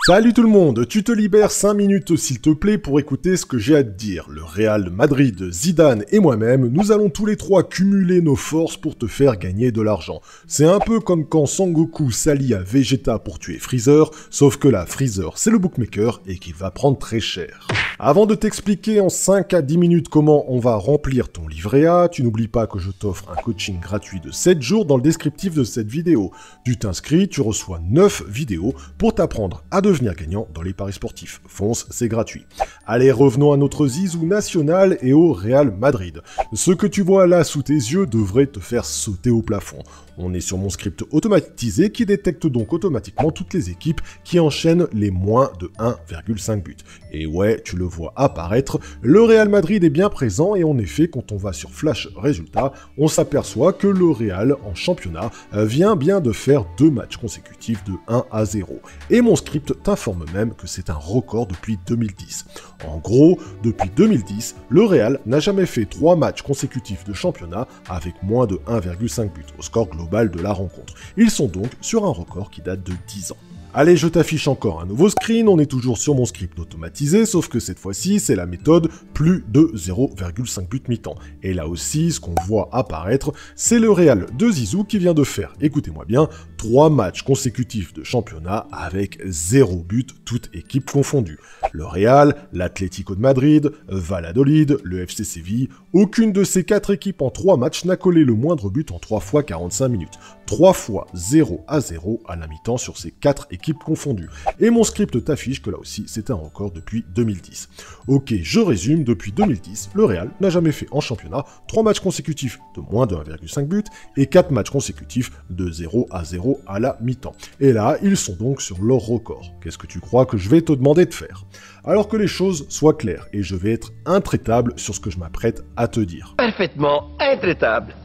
Salut tout le monde, tu te libères 5 minutes s'il te plaît pour écouter ce que j'ai à te dire. Le Real Madrid, Zidane et moi-même, nous allons tous les trois cumuler nos forces pour te faire gagner de l'argent. C'est un peu comme quand Sangoku s'allie à Vegeta pour tuer Freezer, sauf que là, Freezer c'est le bookmaker et qu'il va prendre très cher. Avant de t'expliquer en 5 à 10 minutes comment on va remplir ton livret A, tu n'oublies pas que je t'offre un coaching gratuit de 7 jours dans le descriptif de cette vidéo. Tu t'inscris, tu reçois 9 vidéos pour t'apprendre à devenir gagnant dans les paris sportifs. Fonce, c'est gratuit. Allez, revenons à notre zizou national et au Real Madrid. Ce que tu vois là sous tes yeux devrait te faire sauter au plafond. On est sur mon script automatisé qui détecte donc automatiquement toutes les équipes qui enchaînent les moins de 1,5 buts. Et ouais, tu le vois apparaître, le Real Madrid est bien présent et en effet, quand on va sur Flash Résultats, on s'aperçoit que le Real en championnat vient bien de faire 2 matchs consécutifs de 1-0. Et mon script t'informe même que c'est un record depuis 2010. En gros, depuis 2010, le Real n'a jamais fait 3 matchs consécutifs de championnat avec moins de 1,5 buts au score global de la rencontre. Ils sont donc sur un record qui date de 10 ans. Allez, je t'affiche encore un nouveau screen, on est toujours sur mon script automatisé, sauf que cette fois-ci, c'est la méthode plus de 0,5 buts mi-temps. Et là aussi, ce qu'on voit apparaître, c'est le Real de Zizou qui vient de faire, écoutez-moi bien, 3 matchs consécutifs de championnat avec 0 but, toute équipe confondue. Le Real, l'Atlético de Madrid, Valladolid, le FC Séville, aucune de ces 4 équipes en 3 matchs n'a collé le moindre but en 3 fois 45 minutes. 3 fois 0-0 à la mi-temps sur ces 4 équipes confondues. Et mon script t'affiche que là aussi, c'est un record depuis 2010. Ok, je résume, depuis 2010, le Real n'a jamais fait en championnat 3 matchs consécutifs de moins de 1,5 but et 4 matchs consécutifs de 0-0 à la mi-temps. Et là, ils sont donc sur leur record. Qu'est-ce que tu crois que je vais te demander de faire? Alors que les choses soient claires, et je vais être intraitable sur ce que je m'apprête à te dire. Parfaitement intraitable.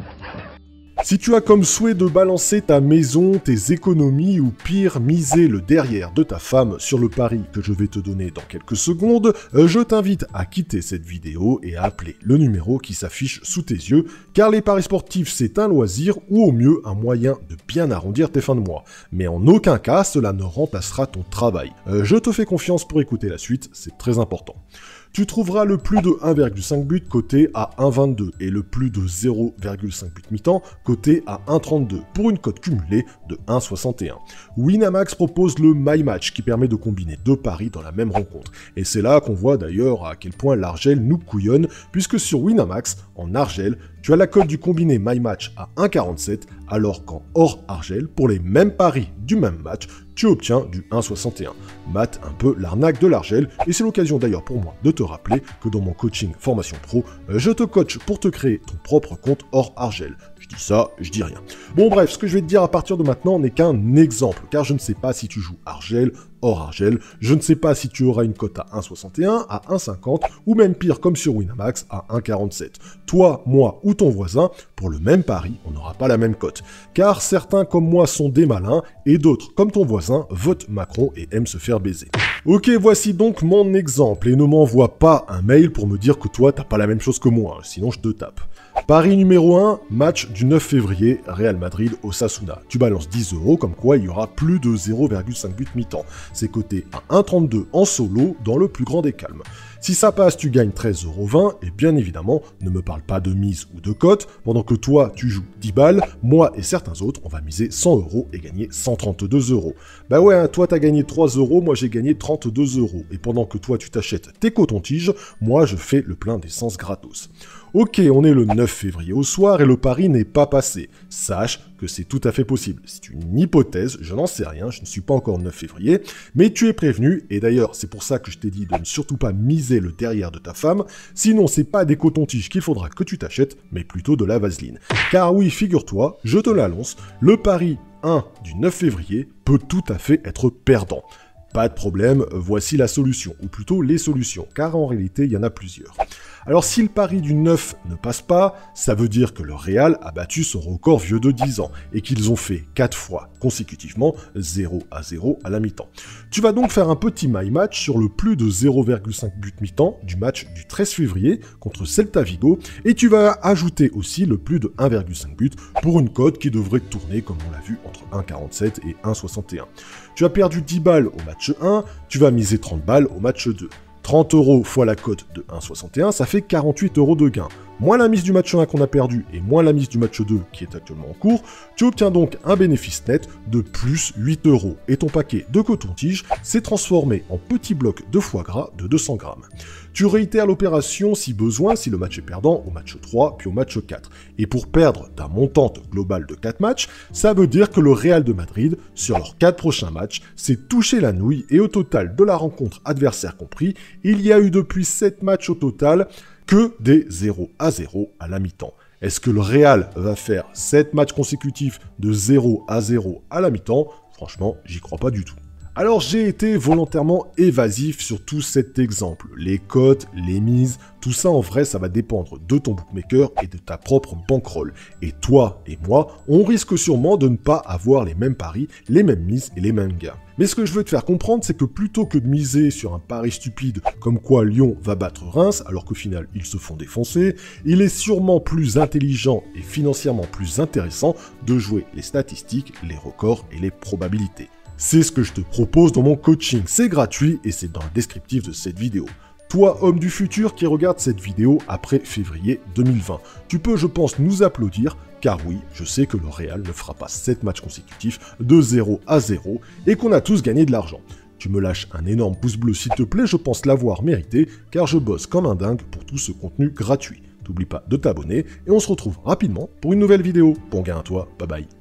Si tu as comme souhait de balancer ta maison, tes économies ou pire, miser le derrière de ta femme sur le pari que je vais te donner dans quelques secondes, je t'invite à quitter cette vidéo et à appeler le numéro qui s'affiche sous tes yeux, car les paris sportifs c'est un loisir ou au mieux un moyen de bien arrondir tes fins de mois. Mais en aucun cas cela ne remplacera ton travail. Je te fais confiance pour écouter la suite, c'est très important. Tu trouveras le plus de 1,5 but coté à 1,22 et le plus de 0,5 but mi-temps coté à 1,32 pour une cote cumulée de 1,61. Winamax propose le My Match qui permet de combiner 2 paris dans la même rencontre. Et c'est là qu'on voit d'ailleurs à quel point l'Argel nous couillonne, puisque sur Winamax, en Argel, tu as la cote du combiné My Match à 1,47, alors qu'en hors Argel, pour les mêmes paris du même match, tu obtiens du 1,61. Mate un peu l'arnaque de l'Argel, et c'est l'occasion d'ailleurs pour moi de te rappeler que dans mon coaching formation pro, je te coach pour te créer ton propre compte hors Argel. Je dis ça, je dis rien. Bon bref, ce que je vais te dire à partir de maintenant n'est qu'un exemple, car je ne sais pas si tu joues Argel, hors Argel, je ne sais pas si tu auras une cote à 1,61, à 1,50, ou même pire comme sur Winamax à 1,47. Toi, moi ou ton voisin, pour le même pari, on n'aura pas la même cote. Car certains comme moi sont des malins, et d'autres comme ton voisin votent Macron et aiment se faire baiser. Ok, voici donc mon exemple, et ne m'envoie pas un mail pour me dire que toi t'as pas la même chose que moi, sinon je te tape. Pari numéro 1, match du 9 février, Real Madrid-Osasuna. Tu balances 10 € comme quoi il y aura plus de 0,5 but mi-temps. C'est coté à 1,32 en solo dans le plus grand des calmes. Si ça passe, tu gagnes 13,20 € et bien évidemment, ne me parle pas de mise ou de cote. Pendant que toi, tu joues 10 balles, moi et certains autres, on va miser 100 € et gagner 132 €. Bah ouais, hein, toi t'as gagné 3 €, moi j'ai gagné 32 €. Et pendant que toi tu t'achètes tes cotons-tiges, moi je fais le plein d'essence gratos. Ok, on est le 9 février au soir et le pari n'est pas passé. Sache que c'est tout à fait possible. C'est une hypothèse, je n'en sais rien, je ne suis pas encore 9 février, mais tu es prévenu, et d'ailleurs c'est pour ça que je t'ai dit de ne surtout pas miser le derrière de ta femme, sinon c'est pas des cotons-tiges qu'il faudra que tu t'achètes, mais plutôt de la vaseline. Car oui, figure-toi, je te l'annonce, le pari 1 du 9 février peut tout à fait être perdant. Pas de problème, voici la solution, ou plutôt les solutions, car en réalité il y en a plusieurs. Alors si le pari du 9 ne passe pas, ça veut dire que le Real a battu son record vieux de 10 ans, et qu'ils ont fait 4 fois consécutivement 0-0 à la mi-temps. Tu vas donc faire un petit my match sur le plus de 0,5 but mi-temps du match du 13 février contre Celta Vigo, et tu vas ajouter aussi le plus de 1,5 but pour une cote qui devrait tourner, comme on l'a vu, entre 1,47 et 1,61. Tu as perdu 10 balles au match 1, tu vas miser 30 balles au match 2. 30 € fois la cote de 1,61, ça fait 48 € de gain. Moins la mise du match 1 qu'on a perdu et moins la mise du match 2 qui est actuellement en cours, tu obtiens donc un bénéfice net de plus 8 €. Et ton paquet de coton-tige s'est transformé en petit bloc de foie gras de 200 grammes. Tu réitères l'opération si besoin, si le match est perdant au match 3 puis au match 4. Et pour perdre d'un montant global de 4 matchs, ça veut dire que le Real de Madrid, sur leurs 4 prochains matchs, s'est touché la nouille et au total de la rencontre adversaire compris, il y a eu depuis 7 matchs au total que des 0-0 à la mi-temps. Est-ce que le Real va faire 7 matchs consécutifs de 0-0 à la mi-temps? Franchement, j'y crois pas du tout. Alors j'ai été volontairement évasif sur tout cet exemple. Les cotes, les mises, tout ça en vrai ça va dépendre de ton bookmaker et de ta propre bankroll. Et toi et moi, on risque sûrement de ne pas avoir les mêmes paris, les mêmes mises et les mêmes gains. Mais ce que je veux te faire comprendre, c'est que plutôt que de miser sur un pari stupide comme quoi Lyon va battre Reims, alors qu'au final ils se font défoncer, il est sûrement plus intelligent et financièrement plus intéressant de jouer les statistiques, les records et les probabilités. C'est ce que je te propose dans mon coaching, c'est gratuit et c'est dans le descriptif de cette vidéo. Toi, homme du futur qui regarde cette vidéo après février 2020, tu peux, je pense, nous applaudir, car oui, je sais que le Real ne fera pas 7 matchs consécutifs de 0-0 et qu'on a tous gagné de l'argent. Tu me lâches un énorme pouce bleu s'il te plaît, je pense l'avoir mérité, car je bosse comme un dingue pour tout ce contenu gratuit. N'oublie pas de t'abonner et on se retrouve rapidement pour une nouvelle vidéo. Bon gain à toi, bye bye.